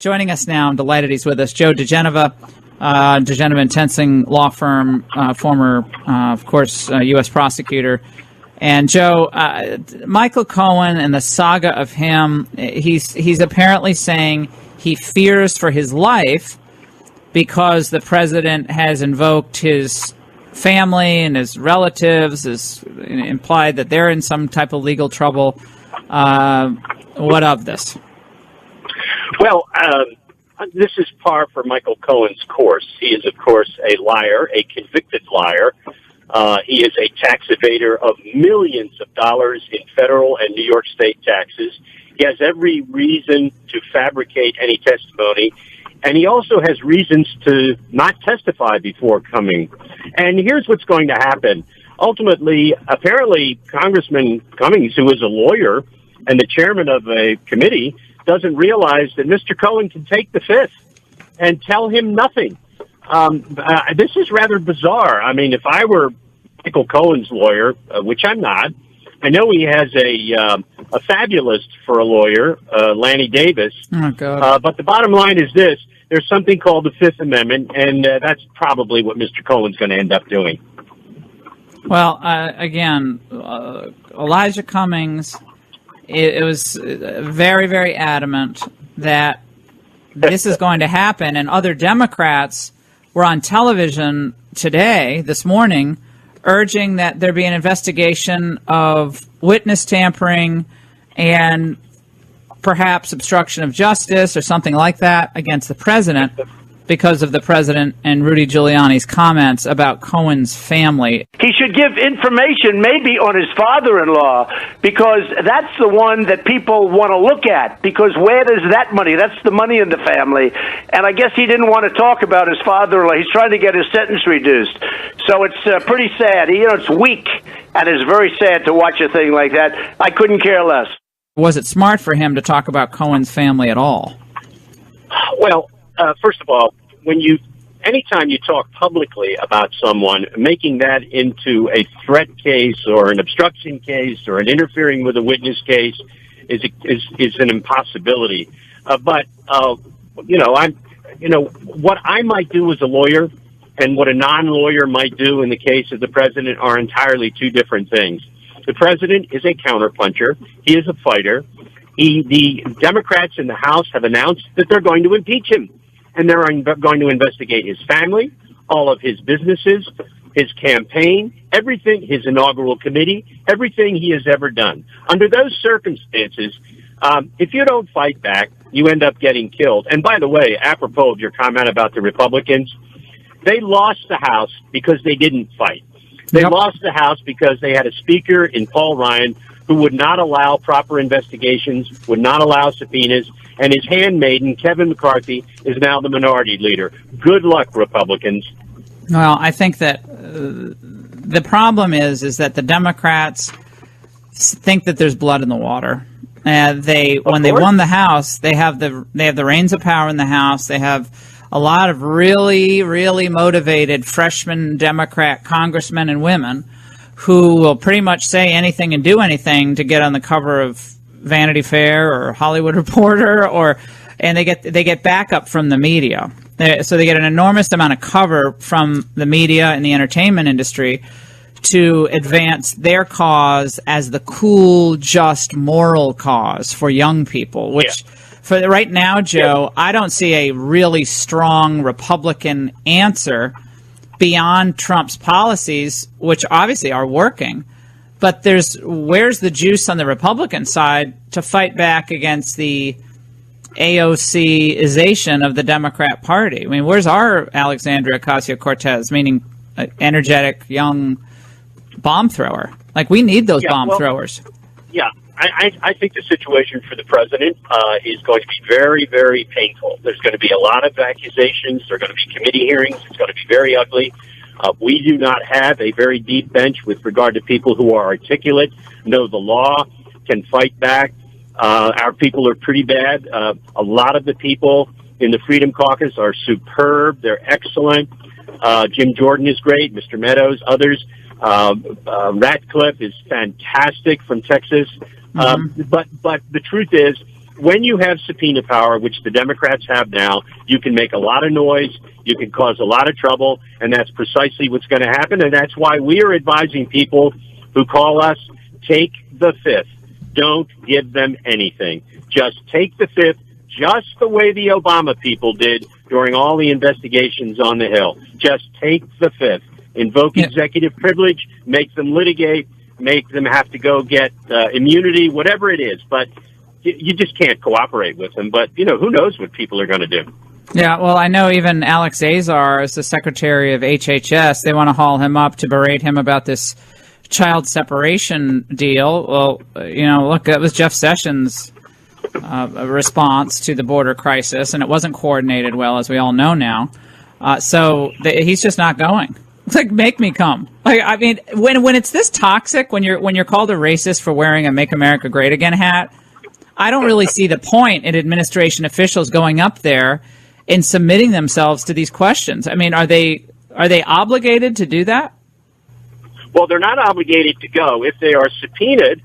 Joining us now, I'm delighted he's with us, Joe DiGenova, DiGenova and Tensing law firm, former, of course, U.S. prosecutor. And Joe, Michael Cohen and the saga of him, he's apparently saying he fears for his life because the president has invoked his family and his relatives, has implied that they're in some type of legal trouble. What of this? Well, this is par for Michael Cohen's course. He is, of course, a liar, a convicted liar. He is a tax evader of millions of dollars in federal and New York state taxes. He has every reason to fabricate any testimony, and he also has reasons to not testify before coming. And here's what's going to happen. Ultimately, apparently, Congressman Cummings, who is a lawyer and the chairman of a committee, doesn't realize that Mr. Cohen can take the fifth and tell him nothing. This is rather bizarre. I mean, if I were Michael Cohen's lawyer, which I'm not, I know he has a fabulist for a lawyer, Lanny Davis. Oh, God. But the bottom line is this. There's something called the Fifth Amendment, and that's probably what Mr. Cohen's going to end up doing. Well, again, Elijah Cummings, it was very, very adamant that this is going to happen, and other Democrats were on television this morning, urging that there be an investigation of witness tampering and perhaps obstruction of justice or something like that against the president because of the president and Rudy Giuliani's comments about Cohen's family. He should give information maybe on his father-in-law, because that's the one that people want to look at, because where does that money? That's the money in the family. And I guess he didn't want to talk about his father-in-law. He's trying to get his sentence reduced. So it's pretty sad. It's weak, and it's very sad to watch a thing like that. I couldn't care less. Was it smart for him to talk about Cohen's family at all? Well, first of all, anytime you talk publicly about someone, making that into a threat case or an obstruction case or an interfering with a witness case is an impossibility. What I might do as a lawyer and what a non-lawyer might do in the case of the president are entirely two different things. The president is a counterpuncher. He is a fighter. The Democrats in the House have announced that they're going to impeach him. And they're going to investigate his family, all of his businesses, his campaign, everything, his inaugural committee, everything he has ever done. Under those circumstances, if you don't fight back, you end up getting killed. And by the way, apropos of your comment about the Republicans, they lost the House because they didn't fight. They lost the House because they had a speaker in Paul Ryan who would not allow proper investigations, would not allow subpoenas, and his handmaiden, Kevin McCarthy, is now the minority leader. Good luck, Republicans. Well, I think that the problem is that the Democrats think that there's blood in the water. When they won the House, they have the reins of power in the House. They have a lot of really, really motivated freshman Democrat congressmen and women who will pretty much say anything and do anything to get on the cover of Vanity Fair or Hollywood Reporter, and they get backup from the media. So they get an enormous amount of cover from the media and the entertainment industry to advance their cause as the cool, just, moral cause for young people, which for right now, Joe, I don't see a really strong Republican answer beyond Trump's policies, which obviously are working. But where's the juice on the Republican side to fight back against the AOC-ization of the Democrat Party? I mean, where's our Alexandria Ocasio-Cortez, meaning energetic, young bomb thrower? Like, we need those bomb throwers. Yeah, I think the situation for the president is going to be very, very painful. There's going to be a lot of accusations. There are going to be committee hearings. It's going to be very ugly. We do not have a very deep bench with regard to people who are articulate, know the law, can fight back. Our people are pretty bad. A lot of the people in the Freedom Caucus are superb. They're excellent. Jim Jordan is great. Mr. Meadows, others. Ratcliffe is fantastic from Texas. But the truth is, when you have subpoena power, which the Democrats have now, you can make a lot of noise, you can cause a lot of trouble, and that's precisely what's going to happen. And that's why we are advising people who call us, take the fifth. Don't give them anything. Just take the fifth, just the way the Obama people did during all the investigations on the Hill. Just take the fifth. Invoke executive privilege, make them litigate, make them have to go get immunity, whatever it is. But you just can't cooperate with them. But, who knows what people are going to do. Yeah, well, I know even Alex Azar, as the secretary of HHS, they want to haul him up to berate him about this child separation deal. Well, look, that was Jeff Sessions' response to the border crisis, and it wasn't coordinated well, as we all know now. He's just not going. It's like, make me come. Like, I mean, when it's this toxic, when you're called a racist for wearing a "Make America Great Again" hat, I don't really see the point in administration officials going up there and submitting themselves to these questions. I mean, are they obligated to do that? Well, they're not obligated to go. If they are subpoenaed,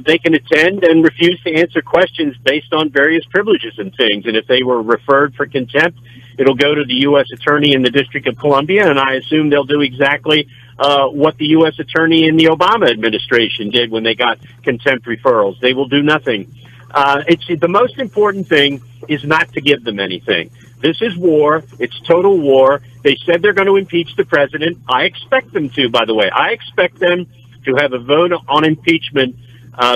they can attend and refuse to answer questions based on various privileges and things. And if they were referred for contempt, it'll go to the U.S. Attorney in the District of Columbia, and I assume they'll do exactly what the U.S. Attorney in the Obama administration did when they got contempt referrals. They will do nothing. The most important thing is not to give them anything. This is war. It's total war. They said they're going to impeach the president. I expect them to, by the way. I expect them to have a vote on impeachment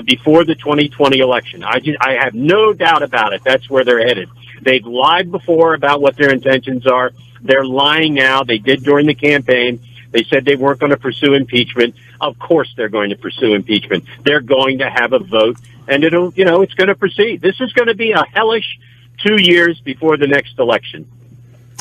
before the 2020 election. I have no doubt about it. That's where they're headed. They've lied before about what their intentions are. They're lying now. They did during the campaign. They said they weren't going to pursue impeachment. Of course they're going to pursue impeachment. They're going to have a vote, and it's going to proceed. This is going to be a hellish 2 years before the next election.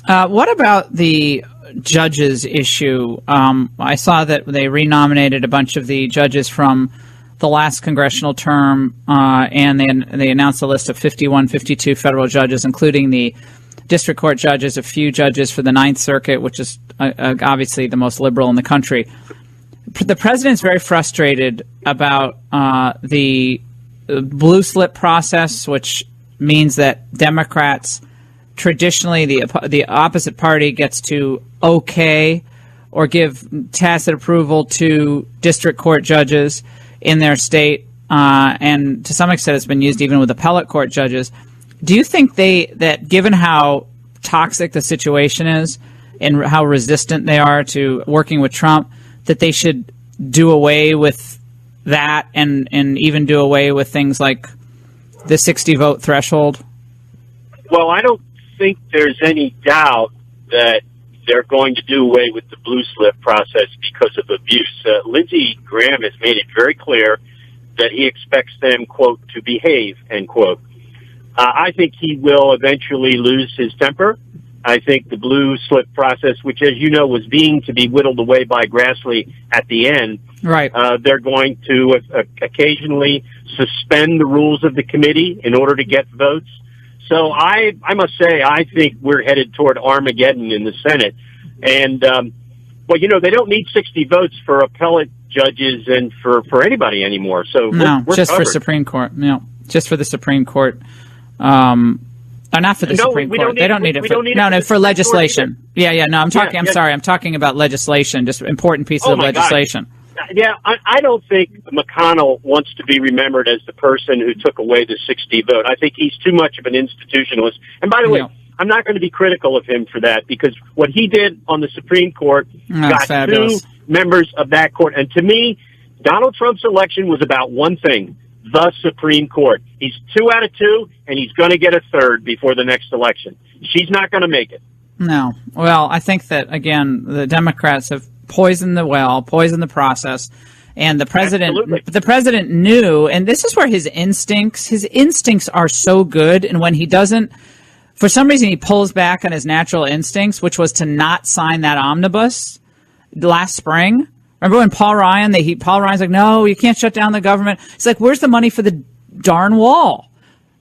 What about the judges issue? I saw that they renominated a bunch of the judges from the last congressional term, and they announced a list of 52 federal judges, including the district court judges, a few judges for the Ninth Circuit, which is obviously the most liberal in the country. The president's very frustrated about the blue slip process, which means that Democrats, traditionally the opposite party, gets to okay or give tacit approval to district court judges in their state, and to some extent it's been used even with appellate court judges. Do you think that given how toxic the situation is and how resistant they are to working with Trump, that they should do away with that and even do away with things like the 60 vote threshold? Well, I don't think there's any doubt that they're going to do away with the blue slip process because of abuse. Lindsey Graham has made it very clear that he expects them, quote, to behave, end quote. I think he will eventually lose his temper. I think the blue slip process, which, as you know, was being to be whittled away by Grassley at the end, right? They're going to occasionally suspend the rules of the committee in order to get votes. So I must say, I think we're headed toward Armageddon in the Senate. And, they don't need 60 votes for appellate judges and for anybody anymore. So we're just covered. For Supreme Court. No, just for the Supreme Court. Not for the Supreme Court. They don't need it for legislation. Yeah. No, I'm talking. I'm sorry. I'm talking about legislation. Just important pieces of legislation. God. Yeah, I don't think McConnell wants to be remembered as the person who took away the 60 vote. I think he's too much of an institutionalist. And by the way, I'm not going to be critical of him for that, because what he did on the Supreme Court got fabulous. 2 members of that court. And to me, Donald Trump's election was about one thing: the Supreme Court. He's 2 out of 2, and he's going to get a 3rd before the next election. She's not going to make it. No. Well, I think that, again, the Democrats have poisoned the well, poisoned the process, and the president knew, and this is where his instincts are so good, and when he doesn't, for some reason he pulls back on his natural instincts, which was to not sign that omnibus last spring. Remember when Paul Ryan's like, no, you can't shut down the government. He's like, where's the money for the darn wall?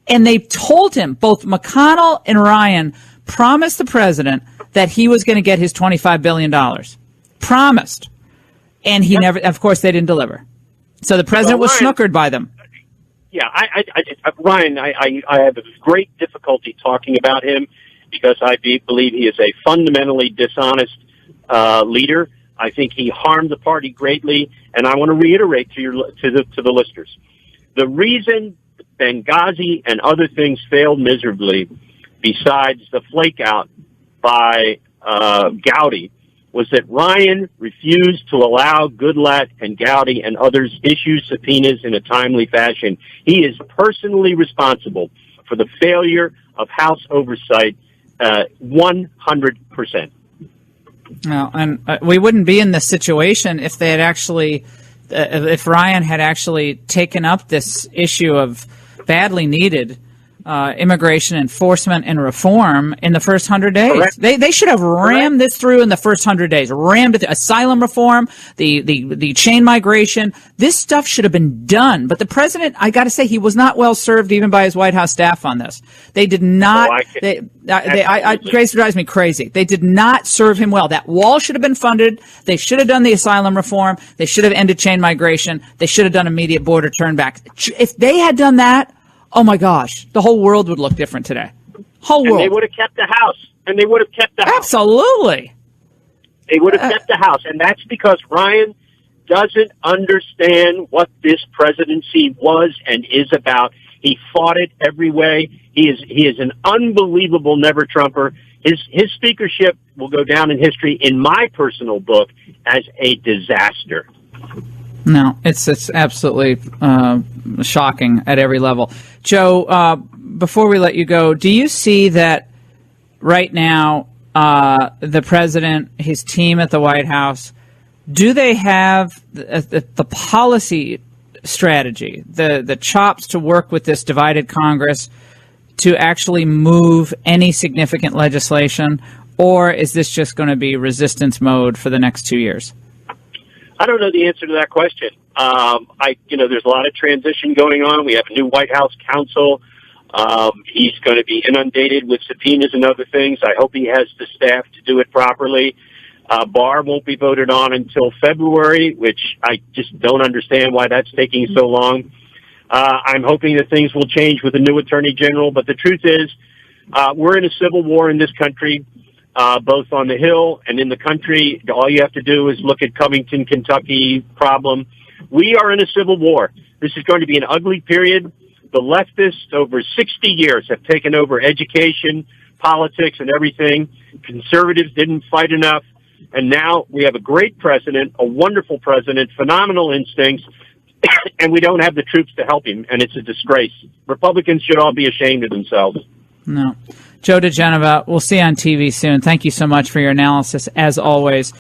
And they told him, both McConnell and Ryan promised the president that he was going to get his $25 billion. Promised. And he never, of course, they didn't deliver. So the president was snookered by them. Yeah, Ryan, I have great difficulty talking about him because I believe he is a fundamentally dishonest leader. I think he harmed the party greatly, and I want to reiterate to the listeners, the reason Benghazi and other things failed miserably, besides the flake out by Gowdy, was that Ryan refused to allow Goodlatte and Gowdy and others issue subpoenas in a timely fashion. He is personally responsible for the failure of House oversight, 100%. No, and we wouldn't be in this situation if they had actually, if Ryan had actually taken up this issue of badly needed immigration enforcement and reform in the first 100 days. Correct. They should have rammed this through in the first 100 days. Rammed it through. Asylum reform, the chain migration. This stuff should have been done. But the president, I got to say, he was not well served even by his White House staff on this. They did not. Grace drives me crazy. They did not serve him well. That wall should have been funded. They should have done the asylum reform. They should have ended chain migration. They should have done immediate border turnback. If they had done that, oh my gosh, the whole world would look different today. Whole world. And they would have kept the House. Absolutely. They would have kept the House. And that's because Ryan doesn't understand what this presidency was and is about. He fought it every way. He is an unbelievable never-Trumper. His speakership will go down in history, in my personal book, as a disaster. No, it's absolutely shocking at every level. Joe, before we let you go, do you see that right now the president, his team at the White House, do they have the policy strategy, the chops to work with this divided Congress to actually move any significant legislation, or is this just going to be resistance mode for the next 2 years? I don't know the answer to that question. There's a lot of transition going on. We have a new White House counsel. He's going to be inundated with subpoenas and other things. I hope he has the staff to do it properly. Barr won't be voted on until February, which I just don't understand why that's taking so long. I'm hoping that things will change with the new Attorney General, but the truth is, we're in a civil war in this country. Both on the Hill and in the country. All you have to do is look at Covington, Kentucky problem. We are in a civil war. This is going to be an ugly period. The leftists over 60 years have taken over education, politics, and everything. Conservatives didn't fight enough. And now we have a great president, a wonderful president, phenomenal instincts, and we don't have the troops to help him, and it's a disgrace. Republicans should all be ashamed of themselves. No. Joe DiGenova, we'll see you on TV soon. Thank you so much for your analysis, as always.